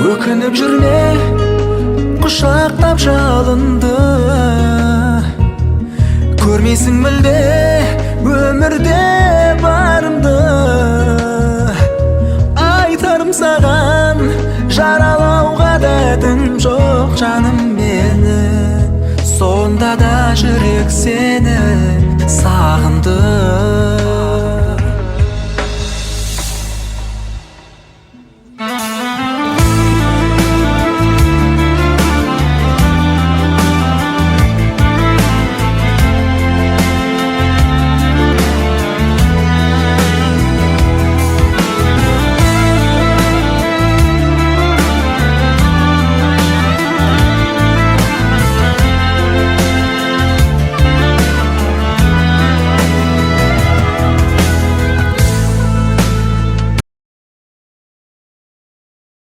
Өкініп жүрме, құшақтап жалынды. Көрмейсің мүлде өмірде барымды. Айтарым саған жаралауға дәтім жоқ жаным мені. Сонда да жүрек сені сағынды.